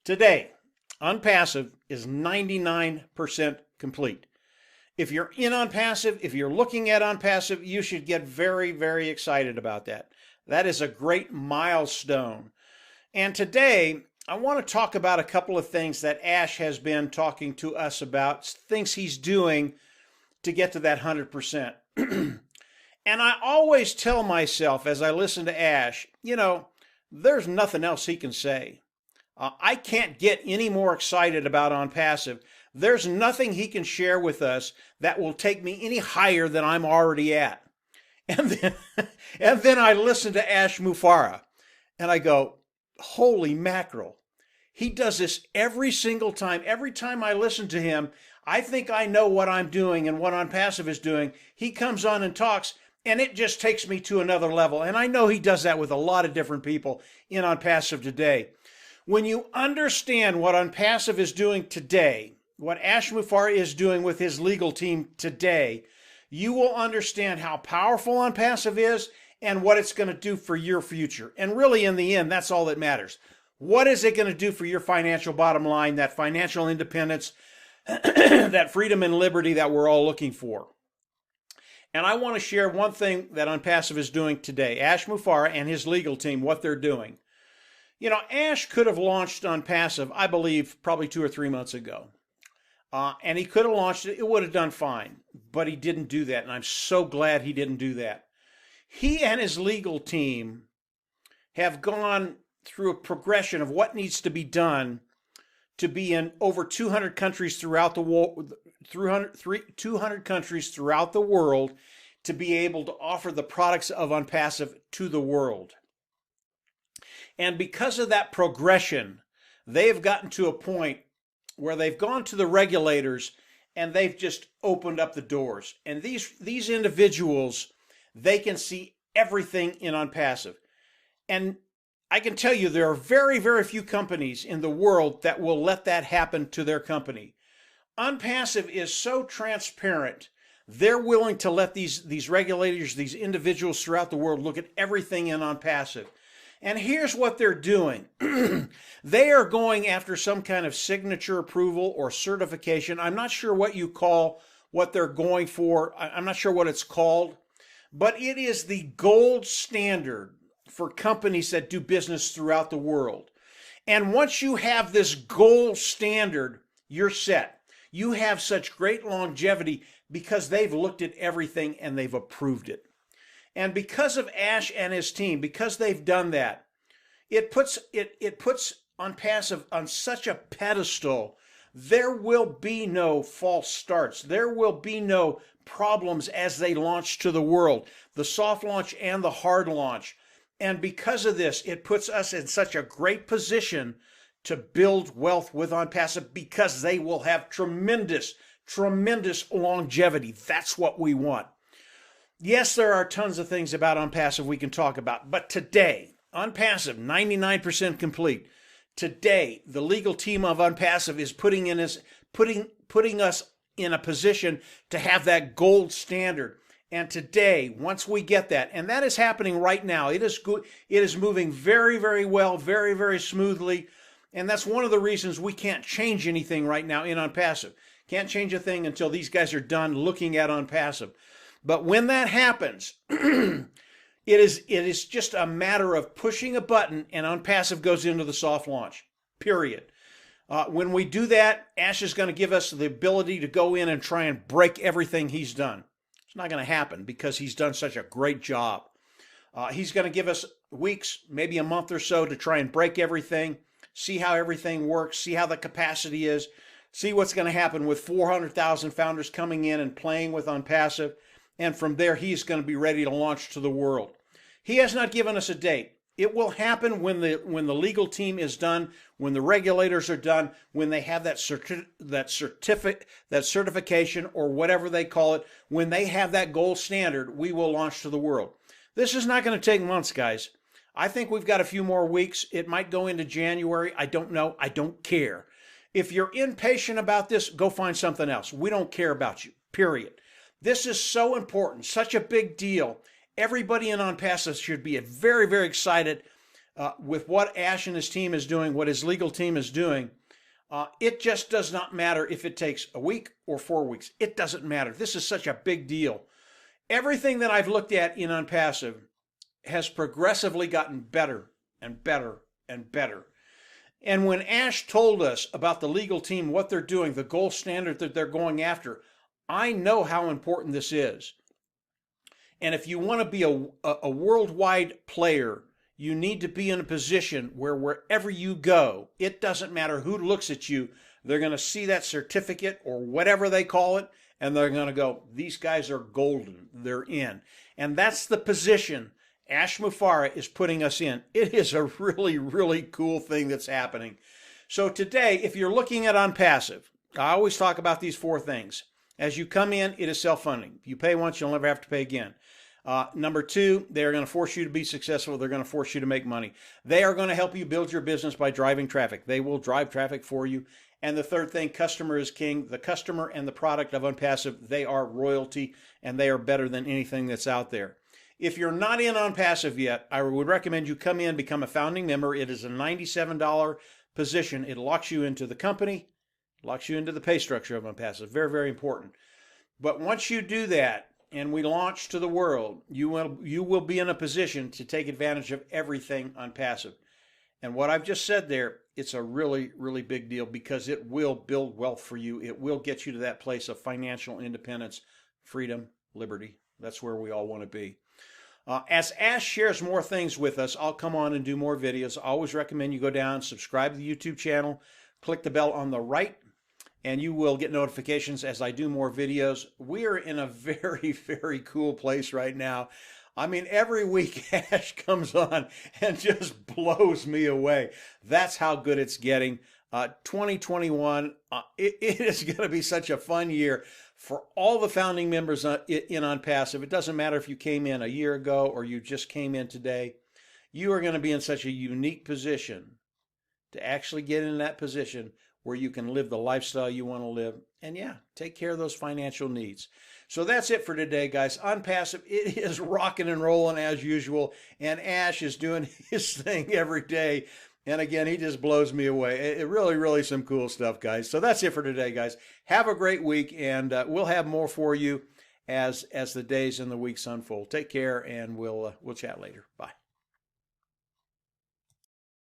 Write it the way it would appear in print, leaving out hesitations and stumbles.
Today, ONPASSIVE is 99% complete. If you're in ONPASSIVE, if you're looking at ONPASSIVE, you should get very, very excited about that. That is a great milestone. And today, I want to talk about a couple of things that Ash has been talking to us about, things he's doing to get to that 100%. And I always tell myself as I listen to Ash, there's nothing else he can say. I can't get any more excited about ONPASSIVE. There's nothing he can share with us that will take me any higher than I'm already at. And then I listen to Ash Mufareh and I go, holy mackerel. He does this every single time. Every time I listen to him, I think I know what I'm doing and what ONPASSIVE is doing. He comes on and talks, and it just takes me to another level. And I know he does that with a lot of different people in ONPASSIVE today. When you understand what ONPASSIVE is doing today, what Ash Mufareh is doing with his legal team today, you will understand how powerful ONPASSIVE is and what it's going to do for your future. And really, in the end, that's all that matters. What is it going to do for your financial bottom line, that financial independence, that freedom and liberty that we're all looking for? And I want to share one thing that ONPASSIVE is doing today. Ash Mufareh and his legal team, what they're doing. Ash could have launched ONPASSIVE, I believe, probably 2 or 3 months ago. And he could have launched it. It would have done fine. But he didn't do that. And I'm so glad he didn't do that. He and his legal team have gone through a progression of what needs to be done to be in over 200 countries throughout the world, 200 countries throughout the world, to be able to offer the products of ONPASSIVE to the world. And because of that progression, they've gotten to a point where they've gone to the regulators and they've just opened up the doors. And these individuals, they can see everything in ONPASSIVE. And I can tell you there are very, very few companies in the world that will let that happen to their company. ONPASSIVE is so transparent. They're willing to let these regulators, these individuals throughout the world look at everything in ONPASSIVE. And here's what they're doing. They are going after some kind of signature approval or certification. I'm not sure what you call what they're going for. I'm not sure what it's called. But it is the gold standard for companies that do business throughout the world. And once you have this gold standard, you're set. You have such great longevity because they've looked at everything and they've approved it. And because of Ash and his team, because they've done that, it puts ONPASSIVE on such a pedestal. There will be no false starts. There will be no problems as they launch to the world, the soft launch and the hard launch. And because of this, it puts us in such a great position to build wealth with ONPASSIVE because they will have tremendous, tremendous longevity. That's what we want. Yes, there are tons of things about ONPASSIVE we can talk about, but today, ONPASSIVE, 99% complete. Today, the legal team of ONPASSIVE is putting us in a position to have that gold standard. And today, once we get that, and that is happening right now, it is good. It is moving very, very well, very, very smoothly. And that's one of the reasons we can't change anything right now in ONPASSIVE. Can't change a thing until these guys are done looking at ONPASSIVE. But when that happens, it is just a matter of pushing a button and ONPASSIVE goes into the soft launch, period. When we do that, Ash is going to give us the ability to go in and try and break everything he's done. It's not going to happen because he's done such a great job. He's going to give us weeks, maybe a month or so to try and break everything, see how everything works, see how the capacity is, see what's going to happen with 400,000 founders coming in and playing with ONPASSIVE. And from there, he's going to be ready to launch to the world. He has not given us a date. It will happen when the legal team is done, when the regulators are done, when they have that certification or whatever they call it, when they have that gold standard, we will launch to the world. This is not going to take months, guys. I think we've got a few more weeks. It might go into January. I don't know. I don't care. If you're impatient about this, go find something else. We don't care about you, period. This is so important, such a big deal. Everybody in ONPASSIVE should be very, very excited with what Ash and his team is doing, what his legal team is doing, it just does not matter if it takes a week or 4 weeks. It doesn't matter. This is such a big deal. Everything that I've looked at in ONPASSIVE has progressively gotten better and better and better. And when Ash told us about the legal team, what they're doing, the gold standard that they're going after, I know how important this is. And if you want to be a worldwide player, you need to be in a position where wherever you go, it doesn't matter who looks at you, they're going to see that certificate or whatever they call it, and they're going to go, these guys are golden, they're in. And that's the position Ash Mufareh is putting us in. It is a really, really cool thing that's happening. So today, if you're looking at ONPASSIVE, I always talk about these 4 things. As you come in, it is self-funding. You pay once, you'll never have to pay again. Number 2, they're going to force you to be successful. They're going to force you to make money. They are going to help you build your business by driving traffic. They will drive traffic for you. And the 3rd thing, customer is king. The customer and the product of ONPASSIVE, they are royalty, and they are better than anything that's out there. If you're not in ONPASSIVE yet, I would recommend you come in, become a founding member. It is a $97 position. It locks you into the company, locks you into the pay structure of ONPASSIVE. Very, very important. But once you do that, and we launch to the world, you will be in a position to take advantage of everything ONPASSIVE. And what I've just said there, it's a really, really big deal because it will build wealth for you. It will get you to that place of financial independence, freedom, liberty. That's where we all want to be. As Ash shares more things with us, I'll come on and do more videos. I always recommend you go down, subscribe to the YouTube channel, click the bell on the right, and you will get notifications as I do more videos. We are in a very, very cool place right now. I mean, every week Ash comes on and just blows me away. That's how good it's getting. 2021, it is going to be such a fun year for all the founding members in ONPASSIVE. It doesn't matter if you came in a year ago or you just came in today. You are going to be in such a unique position to actually get in that position where you can live the lifestyle you want to live and, yeah, take care of those financial needs. So that's it for today, guys. ONPASSIVE, it is rocking and rolling as usual, and Ash is doing his thing every day. And again, he just blows me away. It really, really some cool stuff, guys. So that's it for today, guys. Have a great week, and we'll have more for you as the days and the weeks unfold. Take care, and we'll chat later. Bye.